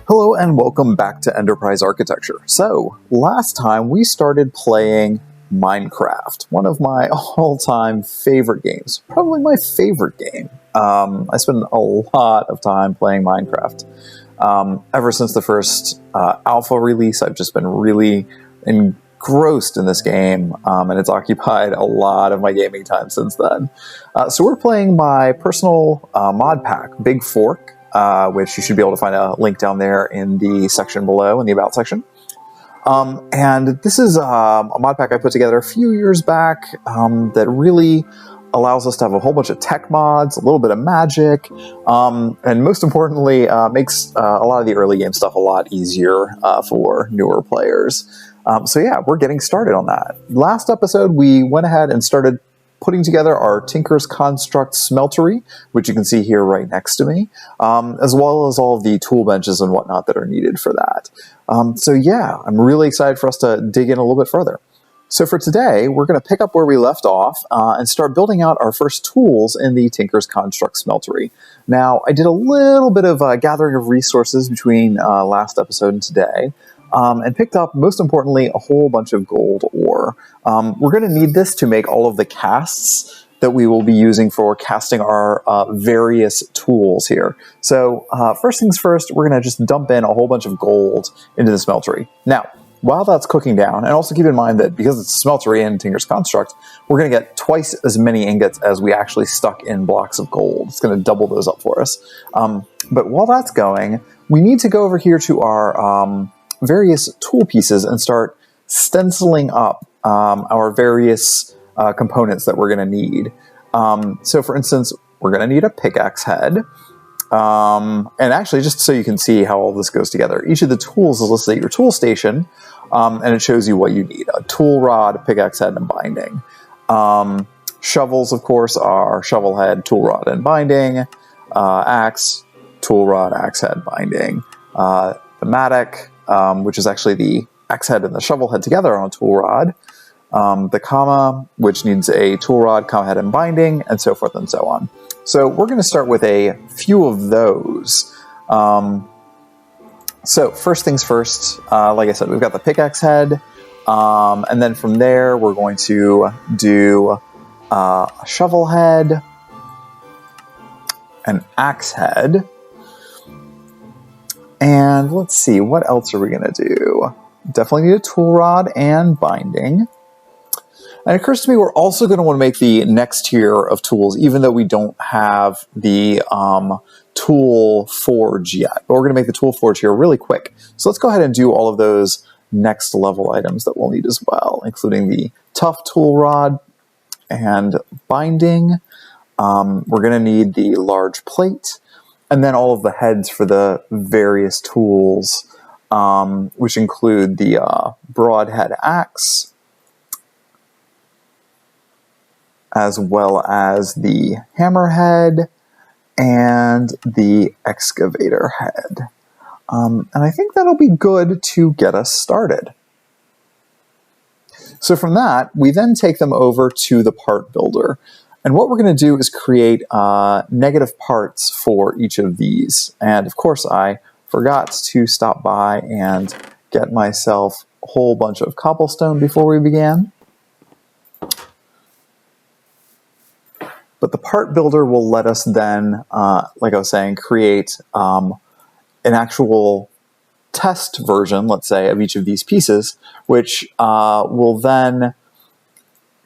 Hello and welcome back to Enterprise Architecture. So, last time we started playing Minecraft, one of my all-time favorite games, probably my favorite game. I spend a lot of time playing Minecraft. Ever since the first alpha release, I've just been really engrossed in this game, and it's occupied a lot of my gaming time since then. So we're playing my personal mod pack, Big Fork, which you should be able to find a link down there in the section below, in the About section. And this is a mod pack I put together a few years back that really allows us to have a whole bunch of tech mods, a little bit of magic, and most importantly, makes a lot of the early game stuff a lot easier for newer players. So yeah, we're getting started on that. Last episode, we went ahead and started putting together our Tinker's Construct Smeltery, which you can see here right next to me, as well as all of the tool benches and whatnot that are needed for that. So yeah, I'm really excited for us to dig in a little bit further. So for today, we're going to pick up where we left off and start building out our first tools in the Tinker's Construct Smeltery. Now, I did a little bit of gathering of resources between last episode and today, and picked up, most importantly, a whole bunch of gold ore. We're going to need this to make all of the casts that we will be using for casting our various tools here. So first things first, we're going to just dump in a whole bunch of gold into the smeltery. Now, while that's cooking down, and also keep in mind that because it's a smeltery in Tinker's Construct, we're going to get twice as many ingots as we actually stuck in blocks of gold. It's going to double those up for us. But while that's going, we need to go over here to our various tool pieces and start stenciling up our various components that we're going to need. So for instance, we're going to need a pickaxe head. And actually, just so you can see how all this goes together, each of the tools is listed at your tool station, and it shows you what you need: a tool rod, a pickaxe head, and binding. Shovels, of course, are shovel head, tool rod, and binding. Axe, tool rod, axe head, binding. The mattock, which is actually the axe head and the shovel head together on a tool rod. The comma, which needs a tool rod, comma head, and binding, and so forth and so on. So we're going to start with a few of those. So first things first, like I said, we've got the pickaxe head, and then from there we're going to do a shovel head, an axe head, and let's see, what else are we going to do? Definitely need a tool rod and binding. And it occurs to me we're also going to want to make the next tier of tools, even though we don't have the tool forge yet. But we're going to make the tool forge here really quick. So let's go ahead and do all of those next level items that we'll need as well, including the tough tool rod and binding. We're going to need the large plate, and then all of the heads for the various tools, which include the broadhead axe, as well as the hammerhead and the excavator head. And I think that'll be good to get us started. So from that, we then take them over to the part builder. And what we're going to do is create negative parts for each of these. And of course, I forgot to stop by and get myself a whole bunch of cobblestone before we began. But the part builder will let us then, like I was saying, create an actual test version, let's say, of each of these pieces, which will then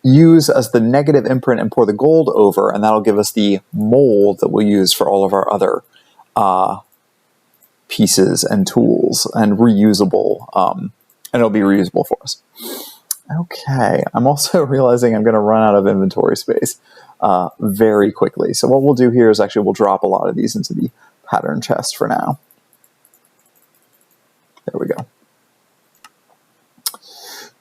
use as the negative imprint and pour the gold over, and that'll give us the mold that we'll use for all of our other pieces and tools, and reusable, and it'll be reusable for us. Okay, I'm also realizing I'm going to run out of inventory space very quickly. So what we'll do here is actually we'll drop a lot of these into the pattern chest for now. There we go.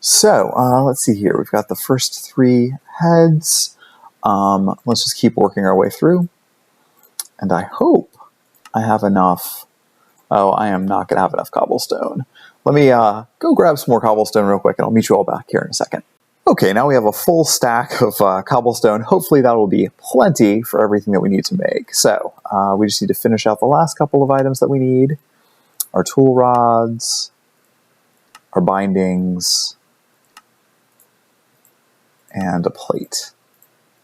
So let's see here. We've got the first three heads. Let's just keep working our way through. And I hope I have enough. Oh, I am not going to have enough cobblestone. Let me go grab some more cobblestone real quick, and I'll meet you all back here in a second. Okay, now we have a full stack of cobblestone. Hopefully that will be plenty for everything that we need to make. So we just need to finish out the last couple of items that we need. our tool rods, our bindings, and a plate.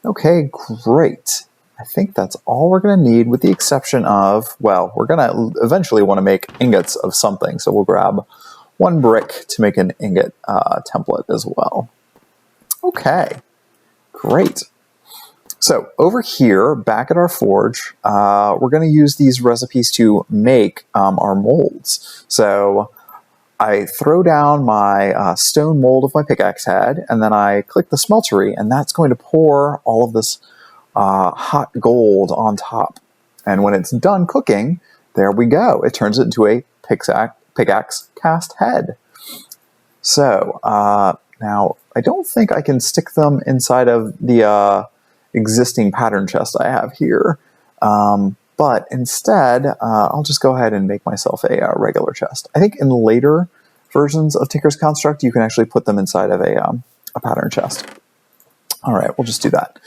Okay, great. I think that's all we're going to need, with the exception of, well, we're going to eventually want to make ingots of something, so we'll grab one brick to make an ingot template as well. Okay, great. So over here, back at our forge, we're going to use these recipes to make our molds. So I throw down my stone mold of my pickaxe head, and then I click the smeltery, and that's going to pour all of this hot gold on top. And when it's done cooking, there we go. It turns it into a pickaxe cast head. So now I don't think I can stick them inside of the existing pattern chest I have here. But instead, I'll just go ahead and make myself a regular chest. I think in later versions of Tinker's Construct, you can actually put them inside of a pattern chest. All right, we'll just do that.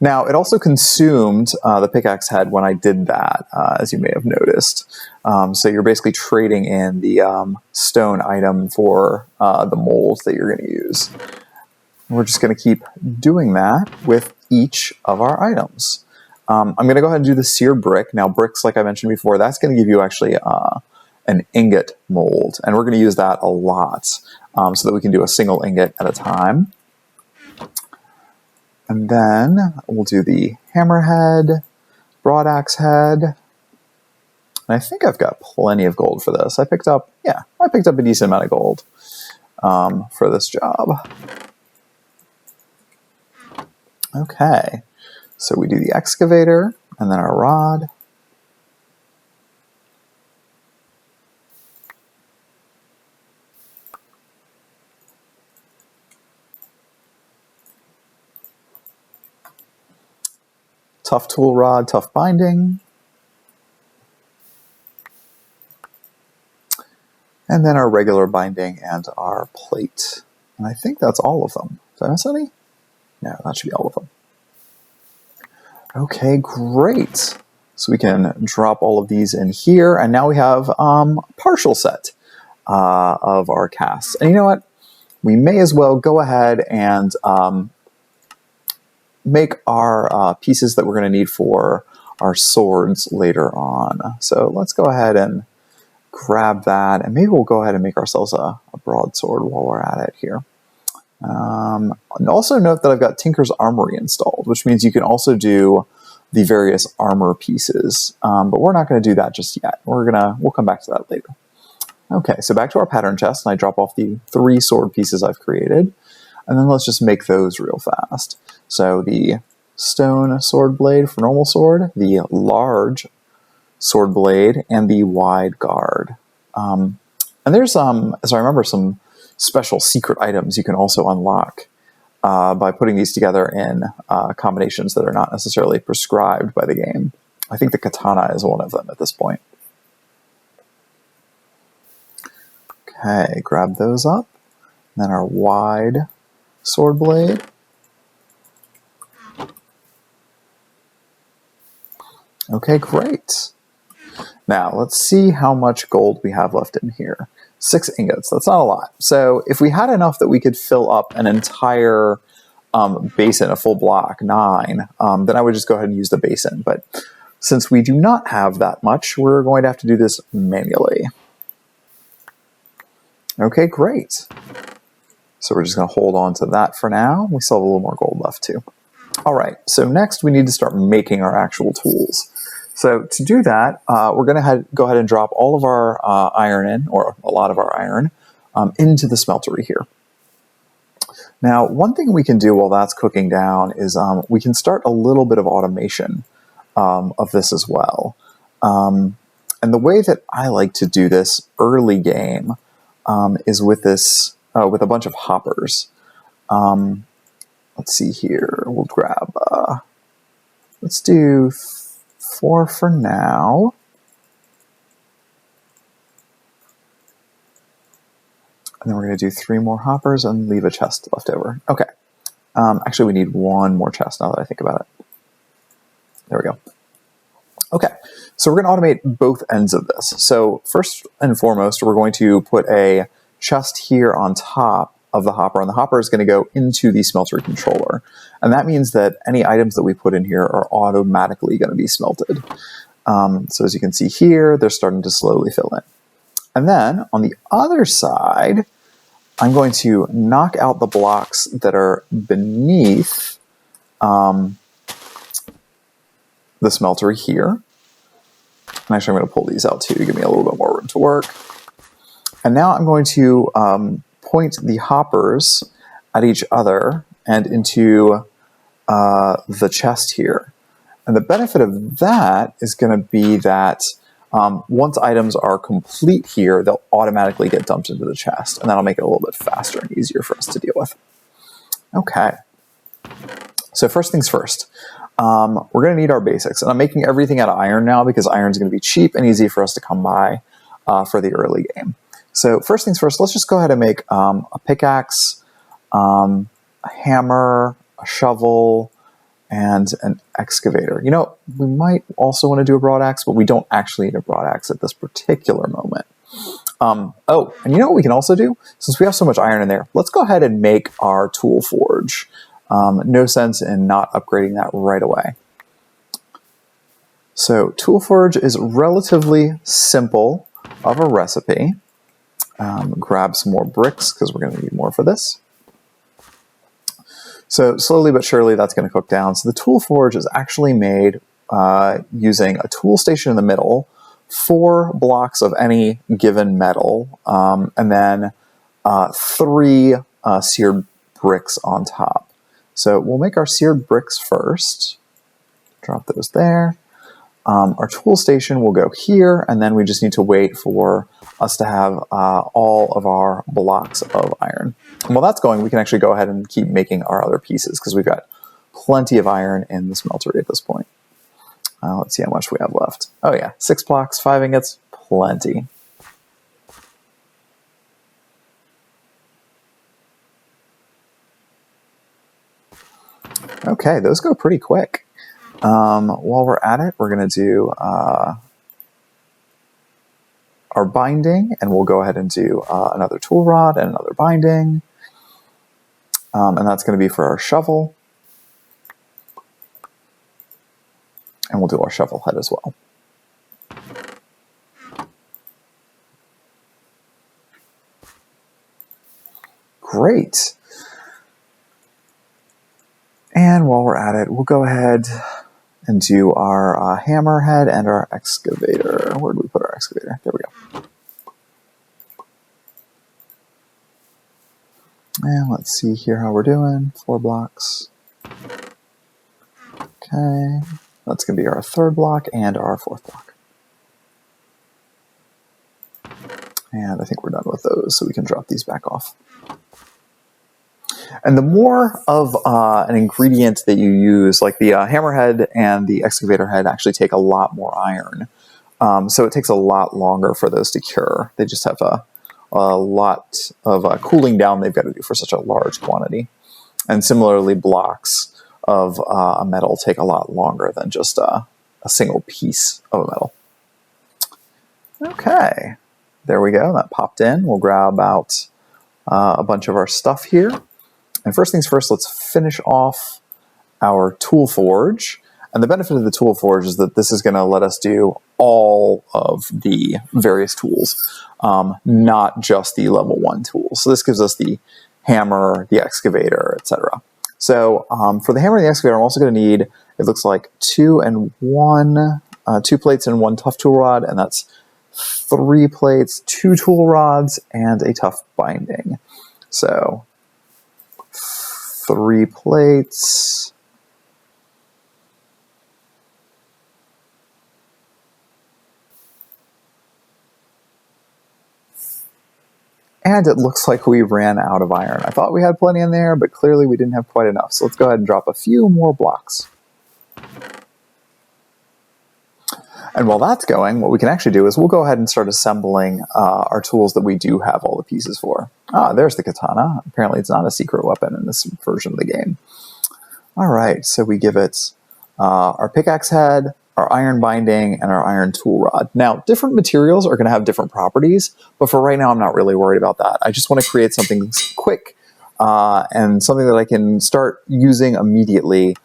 Now, it also consumed the pickaxe head when I did that, as you may have noticed. So you're basically trading in the stone item for the molds that you're going to use. We're just going to keep doing that with each of our items. I'm going to go ahead and do the seared brick. Now, bricks, like I mentioned before, that's going to give you actually an ingot mold. And we're going to use that a lot so that we can do a single ingot at a time. And then we'll do the hammerhead, broadaxe head. And I think I've got plenty of gold for this. I picked up a decent amount of gold for this job. Okay, so we do the excavator, and then our rod. Tough tool rod, tough binding. And then our regular binding and our plate. And I think that's all of them. Did I miss any? No, that should be all of them. Okay, great. So we can drop all of these in here, and now we have a partial set of our casts. And you know what? We may as well go ahead and make our pieces that we're going to need for our swords later on. So let's go ahead and grab that, and maybe we'll go ahead and make ourselves a broadsword while we're at it here. And also note that I've got Tinker's Armory installed, which means you can also do the various armor pieces, but we're not going to do that just yet. We'll come back to that later. Okay, so back to our pattern chest, and I drop off the 3 sword pieces I've created, and then let's just make those real fast. So the stone sword blade for normal sword, the large sword blade, and the wide guard. And there's, as I remember, some special secret items you can also unlock by putting these together in combinations that are not necessarily prescribed by the game. I think the katana is one of them at this point. Okay, grab those up. And then our wide sword blade. Okay, great. Now, let's see how much gold we have left in here. 6 ingots, that's not a lot. So if we had enough that we could fill up an entire basin, a full block, 9, then I would just go ahead and use the basin. But since we do not have that much, we're going to have to do this manually. Okay, great. So we're just going to hold on to that for now. We still have a little more gold left too. All right, so next we need to start making our actual tools. So to do that, we're going to go ahead and drop all of our iron in, or a lot of our iron, into the smeltery here. Now, one thing we can do while that's cooking down is we can start a little bit of automation of this as well. And the way that I like to do this early game is with this, with a bunch of hoppers. Let's see here. We'll grab, let's do 4 for now. And then we're going to do 3 more hoppers and leave a chest left over. Okay. Actually, we need 1 more chest now that I think about it. There we go. Okay, so we're going to automate both ends of this. So first and foremost, we're going to put a chest here on top of the hopper, and the hopper is going to go into the smeltery controller. And that means that any items that we put in here are automatically going to be smelted. So as you can see here, they're starting to slowly fill in. And then on the other side, I'm going to knock out the blocks that are beneath the smeltery here. And actually, I'm going to pull these out too to give me a little bit more room to work. And now I'm going to point the hoppers at each other and into the chest here. And the benefit of that is going to be that once items are complete here, they'll automatically get dumped into the chest. And that'll make it a little bit faster and easier for us to deal with. Okay. So first things first. We're going to need our basics. And I'm making everything out of iron now because iron is going to be cheap and easy for us to come by for the early game. So first things first, let's just go ahead and make a pickaxe, a hammer, a shovel, and an excavator. You know, we might also want to do a broadaxe, but we don't actually need a broadaxe at this particular moment. Oh, and you know what we can also do? Since we have so much iron in there, let's go ahead and make our tool forge. No sense in not upgrading that right away. So tool forge is relatively simple of a recipe. Grab some more bricks because we're going to need more for this. So slowly but surely that's going to cook down. So the tool forge is actually made using a tool station in the middle, 4 blocks of any given metal, and then 3 seared bricks on top. So we'll make our seared bricks first. Drop those there. Our tool station will go here, and then we just need to wait for us to have all of our blocks of iron. And while that's going, we can actually go ahead and keep making our other pieces because we've got plenty of iron in the smeltery at this point. Let's see how much we have left. Oh yeah, 6 blocks, 5 ingots, plenty. Okay, those go pretty quick. While we're at it, we're going to do our binding, and we'll go ahead and do another tool rod and another binding. And that's going to be for our shovel. And we'll do our shovel head as well. Great. And while we're at it, we'll go ahead and do our hammerhead and our excavator. Where did we put our excavator? There we go. And let's see here how we're doing. 4 blocks. Okay. That's going to be our 3rd block and our 4th block. And I think we're done with those, so we can drop these back off. And the more of an ingredient that you use, like the hammerhead and the excavator head actually take a lot more iron. So it takes a lot longer for those to cure. They just have a lot of cooling down they've got to do for such a large quantity. And similarly, blocks of a metal take a lot longer than just a single piece of a metal. Okay, there we go. That popped in. We'll grab out a bunch of our stuff here. And first things first, let's finish off our tool forge. And the benefit of the tool forge is that this is going to let us do all of the various tools, not just the level 1 tools. So this gives us the hammer, the excavator, etc. So for the hammer and the excavator, I'm also going to need, it looks like 2 plates and 1 tough tool rod, and that's 3 plates, 2 tool rods, and a tough binding. So 3 plates. And it looks like we ran out of iron. I thought we had plenty in there, but clearly we didn't have quite enough. So let's go ahead and drop a few more blocks. And while that's going, what we can actually do is we'll go ahead and start assembling our tools that we do have all the pieces for. Ah, there's the katana. Apparently it's not a secret weapon in this version of the game. All right, so we give it our pickaxe head, our iron binding, and our iron tool rod. Now, different materials are going to have different properties, but for right now, I'm not really worried about that. I just want to create something quick and something that I can start using immediately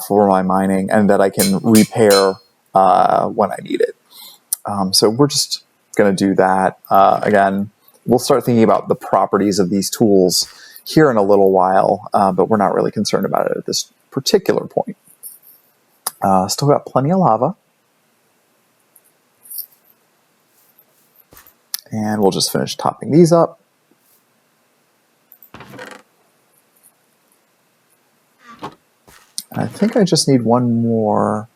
for my mining, and that I can repair when I need it. So we're just going to do that. Again, we'll start thinking about the properties of these tools here in a little while, but we're not really concerned about it at this particular point. Still got plenty of lava. And we'll just finish topping these up. I think I just need one more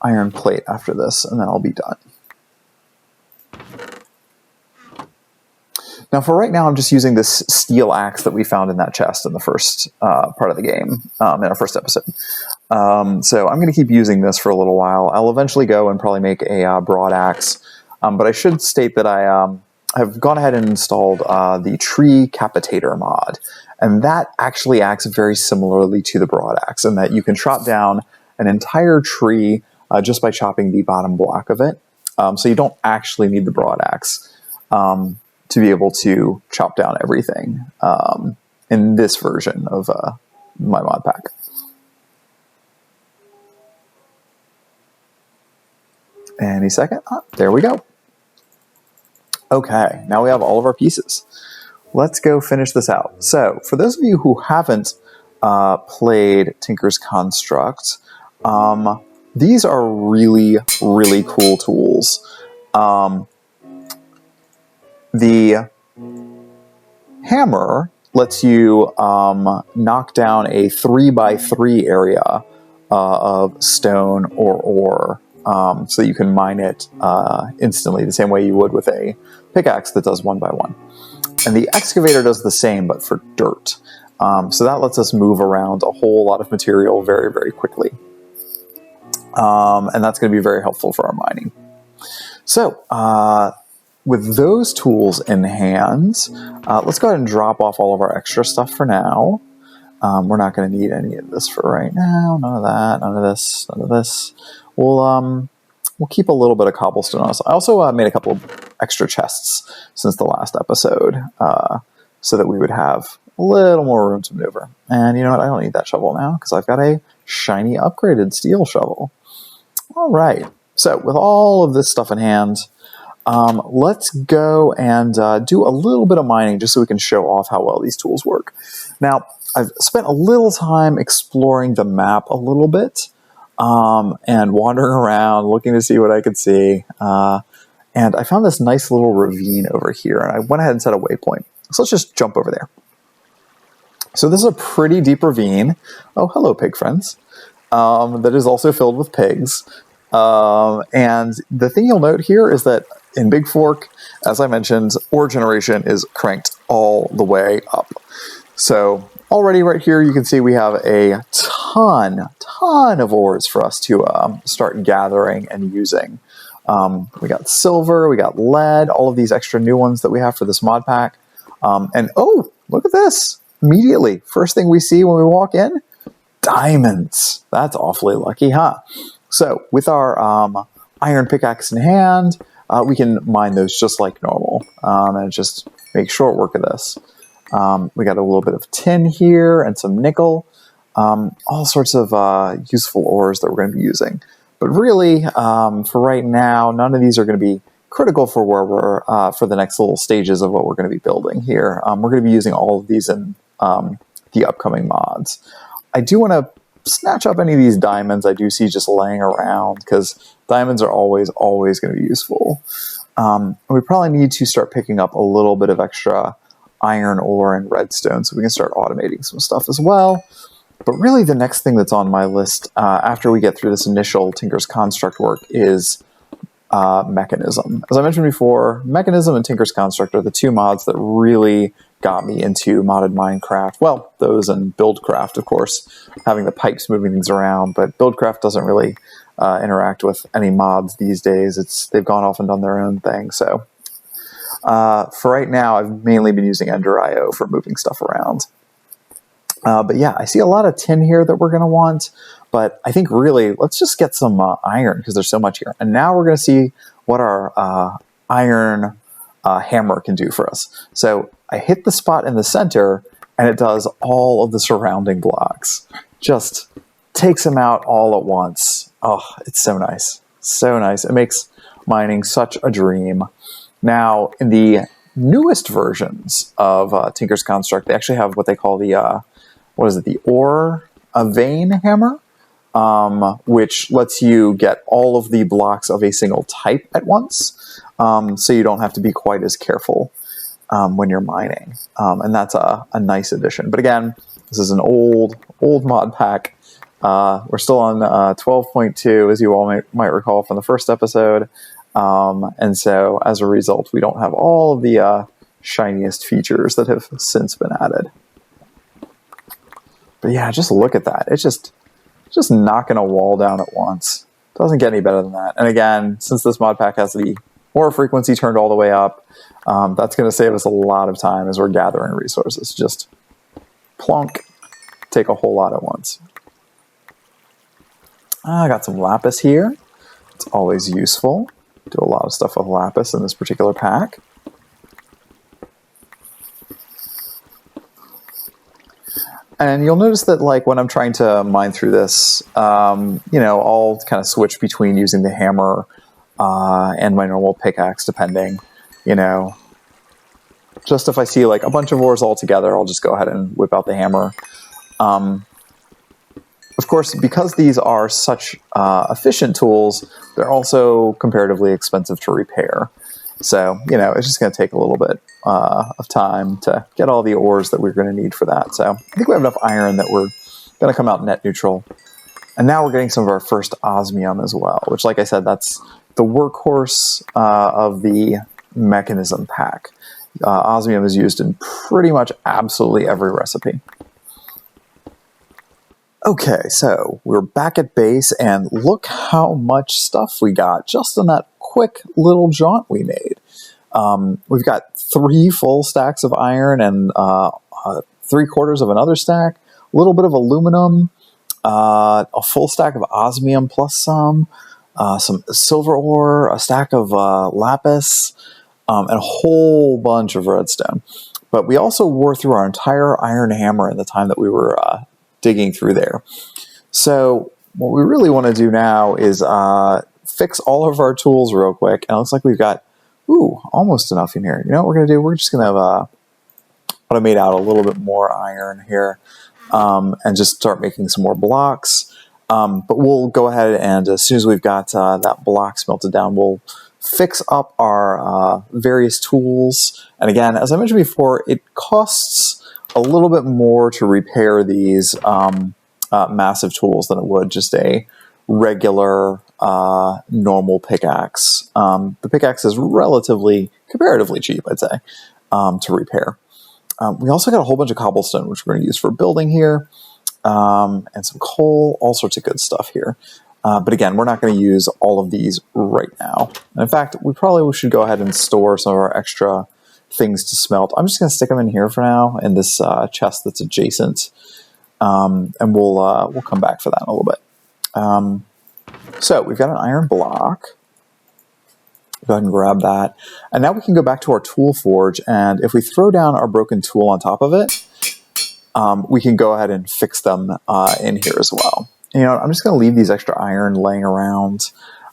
iron plate after this, and then I'll be done. Now, for right now, I'm just using this steel axe that we found in that chest in the first part of the game, in our first episode. So I'm going to keep using this for a little while. I'll eventually go and probably make a broad axe. But I should state that I have gone ahead and installed the tree capitator mod. And that actually acts very similarly to the broad axe, in that you can chop down an entire tree just by chopping the bottom block of it. So you don't actually need the broad axe to be able to chop down everything in this version of my mod pack. Any second. There we go. Okay, now we have all of our pieces. Let's go finish this out. So, for those of you who haven't played Tinker's Construct, these are really, really cool tools. The hammer lets you knock down a 3x3 area of stone or ore, so that you can mine it instantly, the same way you would with a pickaxe that does 1x1. And the excavator does the same, but for dirt. So that lets us move around a whole lot of material very, very quickly. And that's going to be very helpful for our mining. So, with those tools in hand, let's go ahead and drop off all of our extra stuff for now. We're not going to need any of this for right now. None of that, none of this, none of this. We'll keep a little bit of cobblestone on us. I also made a couple of extra chests since the last episode, so that we would have a little more room to maneuver. And you know what? I don't need that shovel now because I've got a shiny upgraded steel shovel. All right. So with all of this stuff in hand, let's go and do a little bit of mining just so we can show off how well these tools work. Now, I've spent a little time exploring the map a little bit, and wandering around, looking to see what I could see. And I found this nice little ravine over here, and I went ahead and set a waypoint. So let's just jump over there. So this is a pretty deep ravine. Oh, hello, pig friends. That is also filled with pigs. And the thing you'll note here is that in Big Fork, as I mentioned, ore generation is cranked all the way up. So already right here, you can see we have a ton of ores for us to start gathering and using. We got silver, we got lead, all of these extra new ones that we have for this mod pack. And oh, look at this. Immediately, first thing we see when we walk in, diamonds. That's awfully lucky, huh? So with our iron pickaxe in hand, we can mine those just like normal, and just make short work of this. We got a little bit of tin here and some nickel, all sorts of useful ores that we're going to be using. But really, for right now, none of these are going to be critical for where we're for the next little stages of what we're going to be building here. We're going to be using all of these in the upcoming mods. I do want to snatch up any of these diamonds I do see just laying around, because diamonds are always going to be useful. We probably need to start picking up a little bit of extra iron ore and redstone so we can start automating some stuff as well. But really the next thing that's on my list after we get through this initial Tinker's Construct work is Mechanism. As I mentioned before, Mechanism and Tinker's Construct are the two mods that really got me into modded Minecraft. Well, those and Buildcraft, of course, having the pipes moving things around, but Buildcraft doesn't really interact with any mods these days. They've gone off and done their own thing. So for right now, I've mainly been using Ender.io for moving stuff around. But yeah, I see a lot of tin here that we're going to want, but I think really let's just get some iron because there's so much here. And now we're going to see what our iron hammer can do for us. So I hit the spot in the center and it does all of the surrounding blocks. Just takes them out all at once. Oh, it's so nice. So nice. It makes mining such a dream. Now, in the newest versions of Tinker's Construct, they actually have what they call the, the ore vein hammer, which lets you get all of the blocks of a single type at once, so you don't have to be quite as careful when you're mining. And that's a nice addition. But again, this is an old mod pack. We're still on 12.2, as you all might recall from the first episode. And so as a result, we don't have all of the shiniest features that have since been added. But yeah, just look at that. It's just knocking a wall down at once. Doesn't get any better than that. And again, since this mod pack has the ore frequency turned all the way up, that's going to save us a lot of time as we're gathering resources. Just plonk, take a whole lot at once. I got some lapis here. It's always useful. Do a lot of stuff with lapis in this particular pack. And you'll notice that, like, when I'm trying to mine through this, I'll kind of switch between using the hammer and my normal pickaxe, depending, Just if I see, like, a bunch of ores all together, I'll just go ahead and whip out the hammer. Of course, because these are such efficient tools, they're also comparatively expensive to repair. So, it's just going to take a little bit of time to get all the ores that we're going to need for that. So I think we have enough iron that we're going to come out net neutral. And now we're getting some of our first osmium as well, which, like I said, that's the workhorse of the mechanism pack. Osmium is used in pretty much absolutely every recipe. Okay, so we're back at base, and look how much stuff we got just in that quick little jaunt we made. We've got 3 full stacks of iron and 3/4 of another stack, a little bit of aluminum, a full stack of osmium plus some silver ore, a stack of lapis, and a whole bunch of redstone. But we also wore through our entire iron hammer in the time that we were digging through there. So what we really want to do now is fix all of our tools real quick. And it looks like we've got, almost enough in here. You know what we're going to do? We're just going to automate out a little bit more iron here and just start making some more blocks. But we'll go ahead and as soon as we've got that block smelted down, we'll fix up our various tools. And again, as I mentioned before, it costs a little bit more to repair these massive tools than it would just a regular normal pickaxe. The pickaxe is comparatively cheap, I'd say, to repair. We also got a whole bunch of cobblestone, which we're going to use for building here, and some coal, all sorts of good stuff here. But again, we're not going to use all of these right now. And in fact, we probably should go ahead and store some of our extra things to smelt. I'm just going to stick them in here for now in this chest that's adjacent, and we'll come back for that in a little bit. So we've got an iron block. Go ahead and grab that, and now we can go back to our tool forge. And if we throw down our broken tool on top of it, we can go ahead and fix them in here as well. I'm just going to leave these extra iron laying around.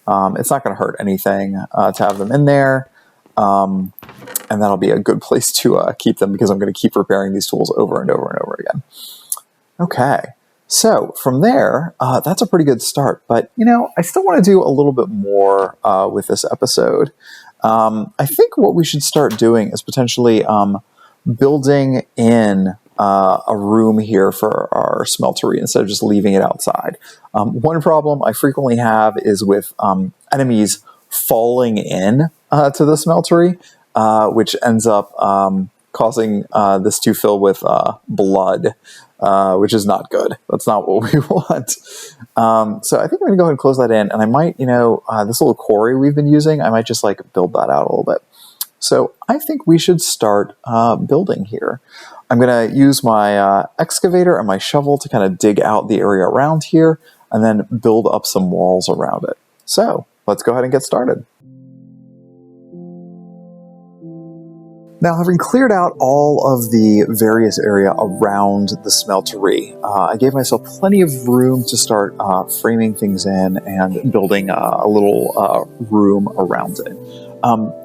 It's not going to hurt anything to have them in there. And that'll be a good place to keep them because I'm going to keep repairing these tools over and over and over again. Okay, so from there, that's a pretty good start. But, I still want to do a little bit more with this episode. I think what we should start doing is potentially building in a room here for our smeltery instead of just leaving it outside. One problem I frequently have is with enemies falling in to the smeltery, which ends up causing this to fill with blood, which is not good. That's not what we want. So I think I'm going to go ahead and close that in, and I might, this little quarry we've been using, I might just build that out a little bit. So I think we should start building here. I'm going to use my excavator and my shovel to kind of dig out the area around here and then build up some walls around it. So let's go ahead and get started. Now, having cleared out all of the various area around the smeltery, I gave myself plenty of room to start framing things in and building a little room around it.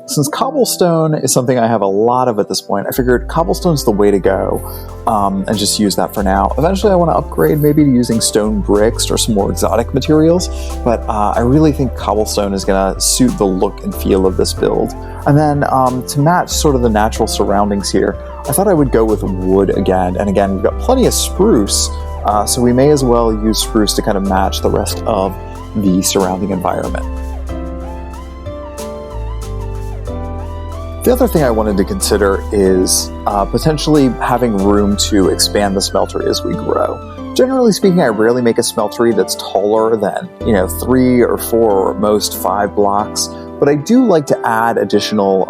Since cobblestone is something I have a lot of at this point, I figured cobblestone's the way to go, and just use that for now. Eventually I want to upgrade maybe to using stone bricks or some more exotic materials, but I really think cobblestone is going to suit the look and feel of this build. And then to match sort of the natural surroundings here, I thought I would go with wood again. And again, we've got plenty of spruce, so we may as well use spruce to kind of match the rest of the surrounding environment. The other thing I wanted to consider is potentially having room to expand the smeltery as we grow. Generally speaking, I rarely make a smeltery that's taller than 3 or 4 or most 5 blocks, but I do like to add additional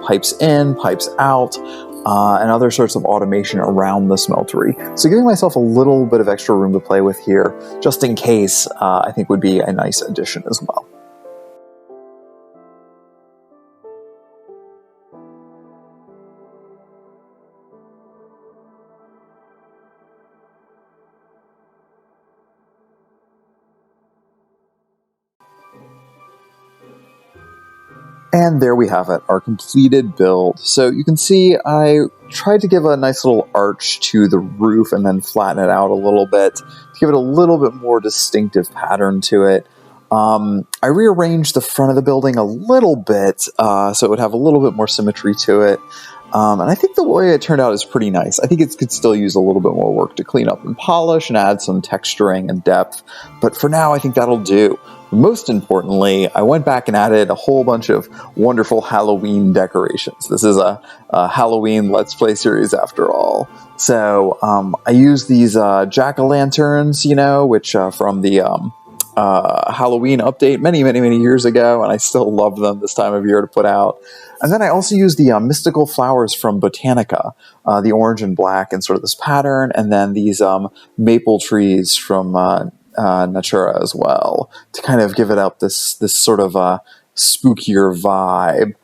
pipes in, pipes out, and other sorts of automation around the smeltery. So giving myself a little bit of extra room to play with here, just in case, I think would be a nice addition as well. And there we have it, our completed build. So you can see I tried to give a nice little arch to the roof and then flatten it out a little bit to give it a little bit more distinctive pattern to it. I rearranged the front of the building a little bit so it would have a little bit more symmetry to it. And I think the way it turned out is pretty nice. I think it could still use a little bit more work to clean up and polish and add some texturing and depth. But for now, I think that'll do. Most importantly, I went back and added a whole bunch of wonderful Halloween decorations. This is a Halloween Let's Play series after all. So I used these jack-o'-lanterns, which from the Halloween update many years ago, and I still love them this time of year to put out. And then I also used the mystical flowers from Botanica, the orange and black and sort of this pattern, and then these maple trees from Natura as well, to kind of give it up this sort of spookier vibe.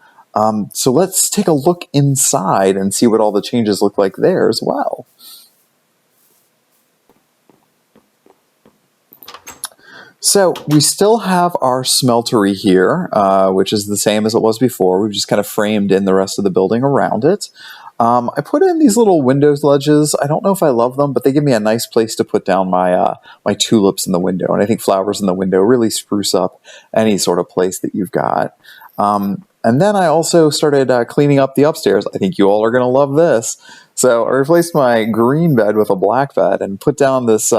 So let's take a look inside and see what all the changes look like there as well. So we still have our smeltery here, which is the same as it was before. We've just kind of framed in the rest of the building around it. I put in these little windows ledges. I don't know if I love them, but they give me a nice place to put down my my tulips in the window. And I think flowers in the window really spruce up any sort of place that you've got. And then I also started cleaning up the upstairs. I think you all are going to love this. So I replaced my green bed with a black bed and put down this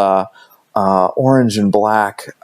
orange and black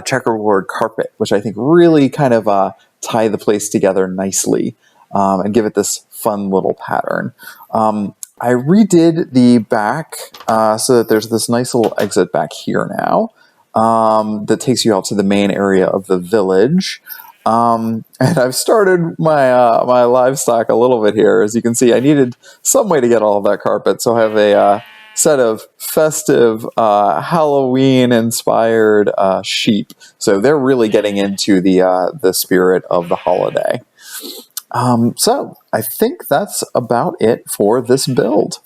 checkerboard carpet, which I think really kind of tie the place together nicely and give it this fun little pattern. I redid the back so that there's this nice little exit back here now that takes you out to the main area of the village. And I've started my my livestock a little bit here. As you can see, I needed some way to get all of that carpet, so I have a set of festive Halloween-inspired sheep. So they're really getting into the spirit of the holiday. So I think that's about it for this build.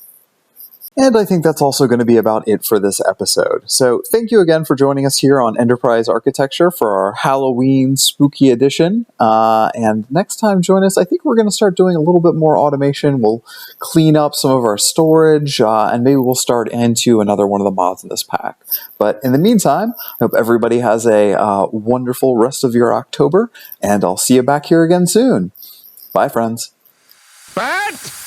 And I think that's also going to be about it for this episode. So thank you again for joining us here on Enterprise Architecture for our Halloween spooky edition. And next time, join us. I think we're going to start doing a little bit more automation. We'll clean up some of our storage, and maybe we'll start into another one of the mods in this pack. But in the meantime, I hope everybody has a wonderful rest of your October, and I'll see you back here again soon. Bye, friends. Bert!